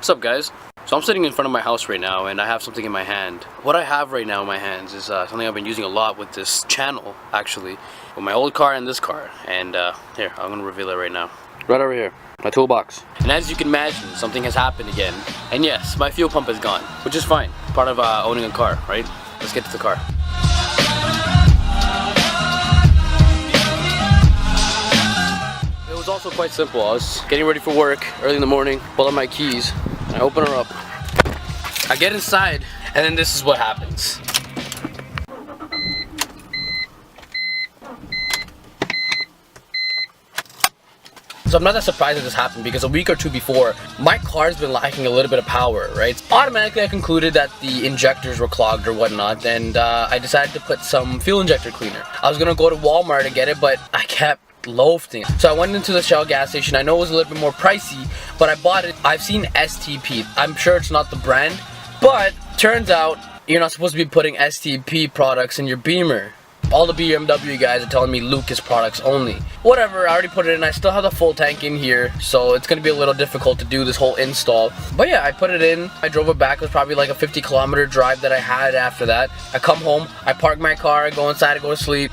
What's up, guys? So I'm sitting in front of my house right now and I have something in my hand. What I have right now in my hands is something I've been using a lot with this channel, actually, with my old car and this car. And here, I'm gonna reveal it right now. Right over here, my toolbox. And as you can imagine, something has happened again. And yes, my fuel pump is gone, which is fine. Part of owning a car, right? Let's get to the car. It was also quite simple. I was getting ready for work early in the morning, pull out my keys, and I open her up. I get inside, and then this is what happens. So I'm not that surprised that this happened because a week or two before, my car's been lacking a little bit of power, right? Automatically I concluded that the injectors were clogged or whatnot, and I decided to put some fuel injector cleaner. I was gonna go to Walmart to get it, but I kept loafing. So I went into the Shell gas station. I know it was a little bit more pricey, but I bought it. I've seen STP. I'm sure it's not the brand, but turns out you're not supposed to be putting STP products in your Beamer. All the BMW guys are telling me Lucas products only. Whatever, I already put it in. I still have the full tank in here, so it's gonna be a little difficult to do this whole install. But yeah, I put it in. I drove it back. It was probably like a 50-kilometer drive that I had after that. I come home, I park my car, I go inside, I go to sleep.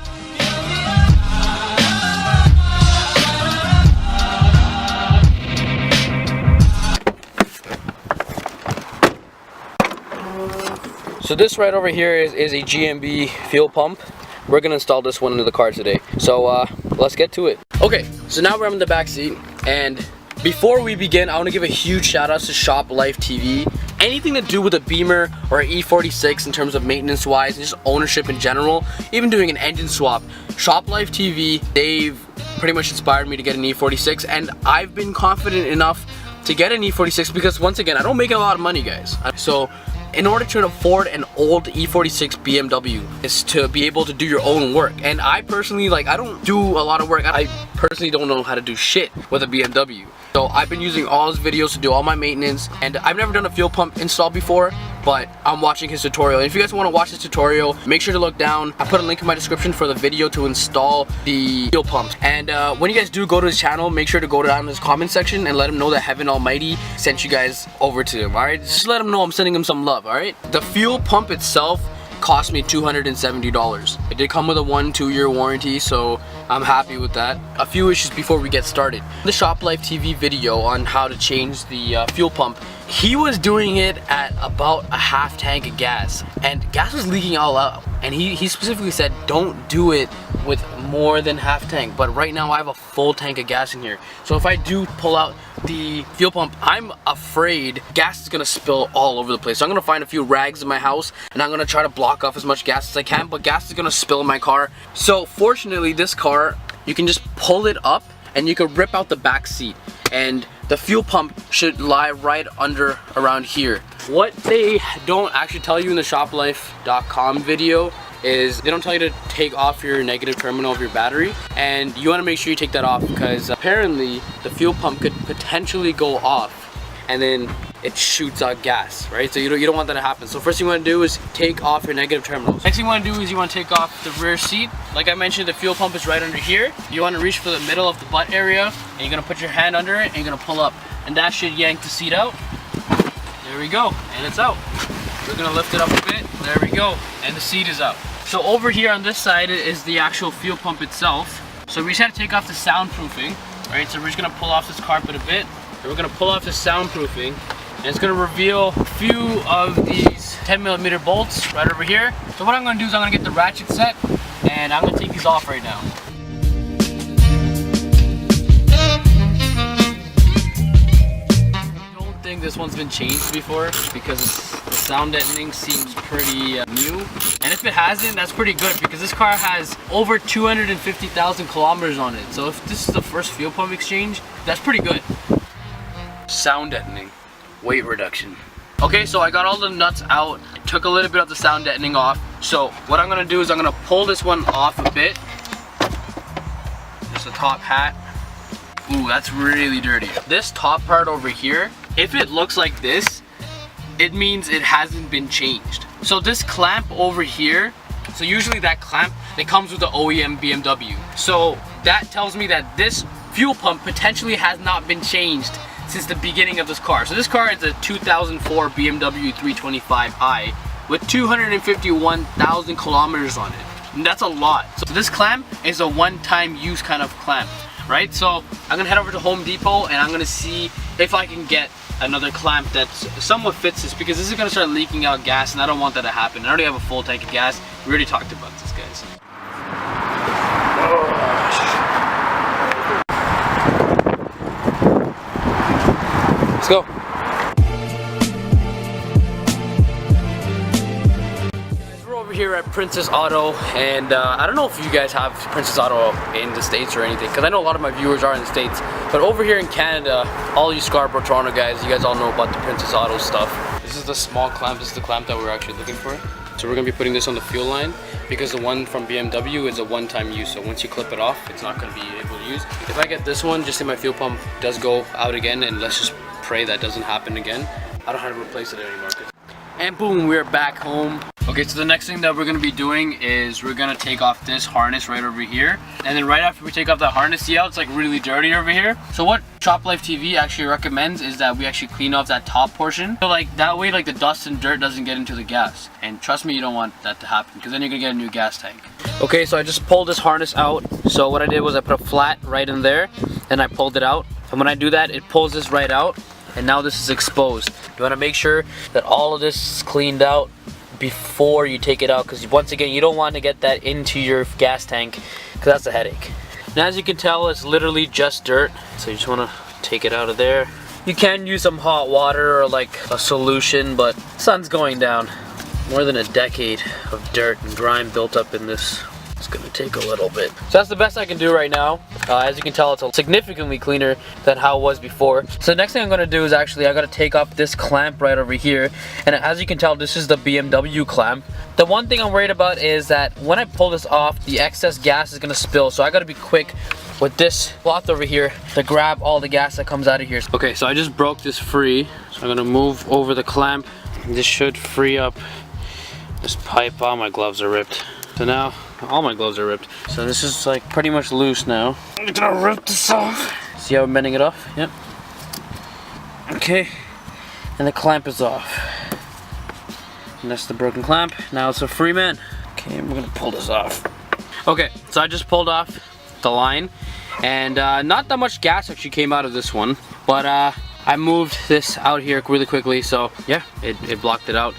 So this right over here is a GMB fuel pump. We're gonna install this one into the car today. So let's get to it. Okay, so now we're in the back seat, and before we begin, I want to give a huge shout out to Shop Life TV. Anything to do with a Beamer or an E46 in terms of maintenance wise and just ownership in general, even doing an engine swap, Shop Life TV, they've pretty much inspired me to get an E46, and I've been confident enough to get an E46 because once again, I don't make a lot of money, guys. So in order to afford an old E46 BMW is to be able to do your own work. And I personally, I don't do a lot of work. I personally don't know how to do shit with a BMW. So I've been using all his videos to do all my maintenance, and I've never done a fuel pump install before, but I'm watching his tutorial. And if you guys want to watch this tutorial, make sure to look down. I put a link in my description for the video to install the fuel pump. And when you guys do go to his channel, make sure to go down in his comment section and let him know that Heaven Almighty sent you guys over to him, alright? Just let him know I'm sending him some love, alright? The fuel pump itself cost me $270. It did come with a 1-2 year warranty, so I'm happy with that. A few issues before we get started. The Shop Life TV video on how to change the fuel pump, he was doing it at about a half tank of gas, and gas was leaking all out, and he specifically said don't do it with more than half tank. But right now I have a full tank of gas in here, so if I do pull out the fuel pump, I'm afraid gas is gonna spill all over the place. So I'm gonna find a few rags in my house and I'm gonna try to block off as much gas as I can, but gas is gonna spill in my car. So fortunately this car, you can just pull it up and you can rip out the back seat, and the fuel pump should lie right under around here. What they don't actually tell you in the shoplife.com video is they don't tell you to take off your negative terminal of your battery, and you want to make sure you take that off because apparently the fuel pump could potentially go off and then it shoots out gas, right? So you don't want that to happen. So first thing you want to do is take off your negative terminals. Next thing you want to do is you want to take off the rear seat. Like I mentioned, the fuel pump is right under here. You want to reach for the middle of the butt area, and you're going to put your hand under it and you're going to pull up, and that should yank the seat out. There we go, and it's out. We're going to lift it up a bit. There we go, and the seat is out. So over here on this side is the actual fuel pump itself. So we just have to take off the soundproofing, right? So we're just gonna pull off this carpet a bit, and we're gonna pull off the soundproofing, and it's gonna reveal a few of these 10mm bolts right over here. So what I'm gonna do is I'm gonna get the ratchet set, and I'm gonna take these off right now. I don't think this one's been changed before because the sound deadening seems pretty new. And if it hasn't, that's pretty good because this car has over 250,000 kilometers on it. So if this is the first fuel pump exchange, that's pretty good. Sound deadening, weight reduction. Okay, so I got all the nuts out. I took a little bit of the sound deadening off. So what I'm gonna do is I'm gonna pull this one off a bit. Just the top hat. Ooh, that's really dirty. This top part over here, if it looks like this, it means it hasn't been changed. So this clamp over here, so usually that clamp, it comes with the OEM BMW. So that tells me that this fuel pump potentially has not been changed since the beginning of this car. So this car is a 2004 BMW 325i with 251,000 kilometers on it. And that's a lot. So this clamp is a one-time use kind of clamp, right? So I'm gonna head over to Home Depot and I'm gonna see if I can get another clamp that somewhat fits this, because this is gonna start leaking out gas and I don't want that to happen. I already have a full tank of gas. We already talked about this, guys. Let's go. We're over here at Princess Auto, and I don't know if you guys have Princess Auto in the States or anything, because I know a lot of my viewers are in the States, but over here in Canada, all you Scarborough, Toronto guys, you guys all know about the Princess Auto stuff. This is the small clamp. This is the clamp that we're actually looking for. So we're going to be putting this on the fuel line, because the one from BMW is a one-time use. So once you clip it off, it's not going to be able to use. If I get this one, just say my fuel pump does go out again, and let's just pray that doesn't happen again. I don't have to replace it anymore. And boom, we're back home. Okay, so the next thing that we're gonna be doing is we're gonna take off this harness right over here. And then right after we take off that harness, see how it's like really dirty over here? So what Shop Life TV actually recommends is that we actually clean off that top portion. So like that way, like the dust and dirt doesn't get into the gas. And trust me, you don't want that to happen, because then you're gonna get a new gas tank. Okay, so I just pulled this harness out. So what I did was I put a flat right in there and I pulled it out. And when I do that, it pulls this right out. And now this is exposed. You want to make sure that all of this is cleaned out before you take it out, because once again, you don't want to get that into your gas tank, because that's a headache. Now as you can tell, it's literally just dirt, so you just want to take it out of there. You can use some hot water or like a solution, but the sun's going down. More than a decade of dirt and grime built up in this. It's gonna take a little bit. So that's the best I can do right now. As you can tell, it's significantly cleaner than how it was before. So the next thing I'm gonna do is actually I gotta take off this clamp right over here. And as you can tell, this is the BMW clamp. The one thing I'm worried about is that when I pull this off, the excess gas is gonna spill. So I gotta be quick with this cloth over here to grab all the gas that comes out of here. Okay, so I just broke this free. So I'm gonna move over the clamp. This should free up this pipe. Oh, my gloves are ripped. So now all my gloves are ripped. So this is like pretty much loose now. I'm gonna rip this off. See how I'm bending it off? Yep. Okay. And the clamp is off. And that's the broken clamp. Now it's a free man. Okay, I'm gonna pull this off. Okay, so I just pulled off the line. And not that much gas actually came out of this one. But I moved this out here really quickly. So yeah, it blocked it out.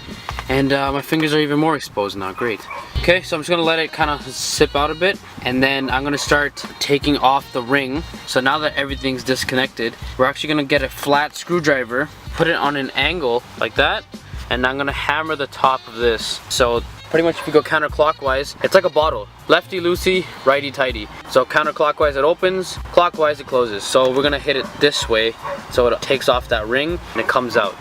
And my fingers are even more exposed now. Great. Okay, so I'm just gonna let it kind of sip out a bit, and then I'm gonna start taking off the ring. So now that everything's disconnected, we're actually gonna get a flat screwdriver, put it on an angle like that, and I'm gonna hammer the top of this. So pretty much if you go counterclockwise, it's like a bottle. Lefty loosey, righty tighty. So counterclockwise it opens, clockwise it closes. So we're gonna hit it this way so it takes off that ring and it comes out.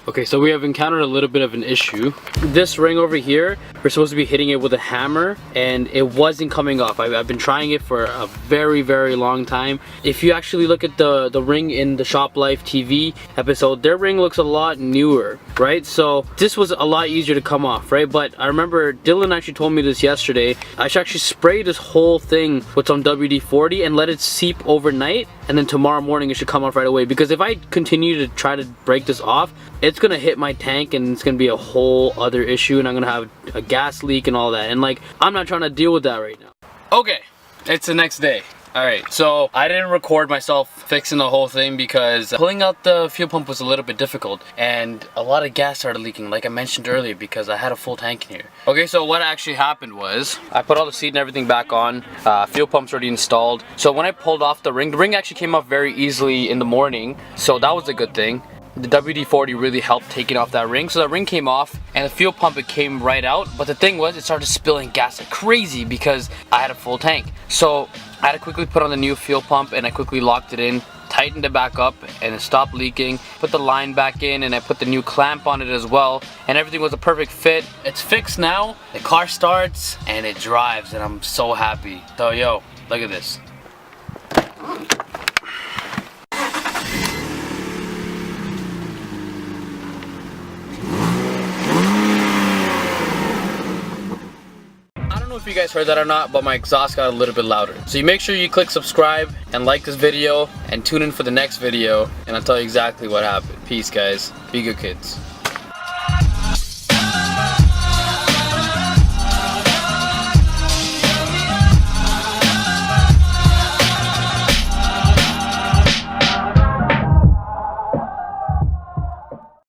Okay, so we have encountered a little bit of an issue. This ring over here, we're supposed to be hitting it with a hammer, and it wasn't coming off. I've been trying it for a very, very long time. If you actually look at the ring in the Shop Life TV episode, their ring looks a lot newer, right? So this was a lot easier to come off, right? But I remember Dylan actually told me this yesterday. I should actually spray this whole thing with some WD-40 and let it seep overnight, and then tomorrow morning it should come off right away. Because if I continue to try to break this off, it's gonna hit my tank and it's gonna be a whole other issue, and I'm gonna have a gas leak and all that, and like I'm not trying to deal with that right now. Okay, it's the next day. Alright, so I didn't record myself fixing the whole thing because pulling out the fuel pump was a little bit difficult, and a lot of gas started leaking like I mentioned earlier because I had a full tank in here. Okay, so what actually happened was I put all the seat and everything back on, fuel pump's already installed. So when I pulled off the ring actually came off very easily in the morning, so that was a good thing. The WD-40 really helped taking off that ring. So that ring came off and the fuel pump, it came right out. But the thing was, it started spilling gas like crazy because I had a full tank. So I had to quickly put on the new fuel pump and I quickly locked it in, tightened it back up, and it stopped leaking. Put the line back in and I put the new clamp on it as well, and everything was a perfect fit. It's fixed now, the car starts and it drives, and I'm so happy. So yo, look at this. if you guys heard that or not, but my exhaust got a little bit louder. So you make sure you click subscribe and like this video and tune in for the next video, and I'll tell you exactly what happened. Peace, guys. Be good kids.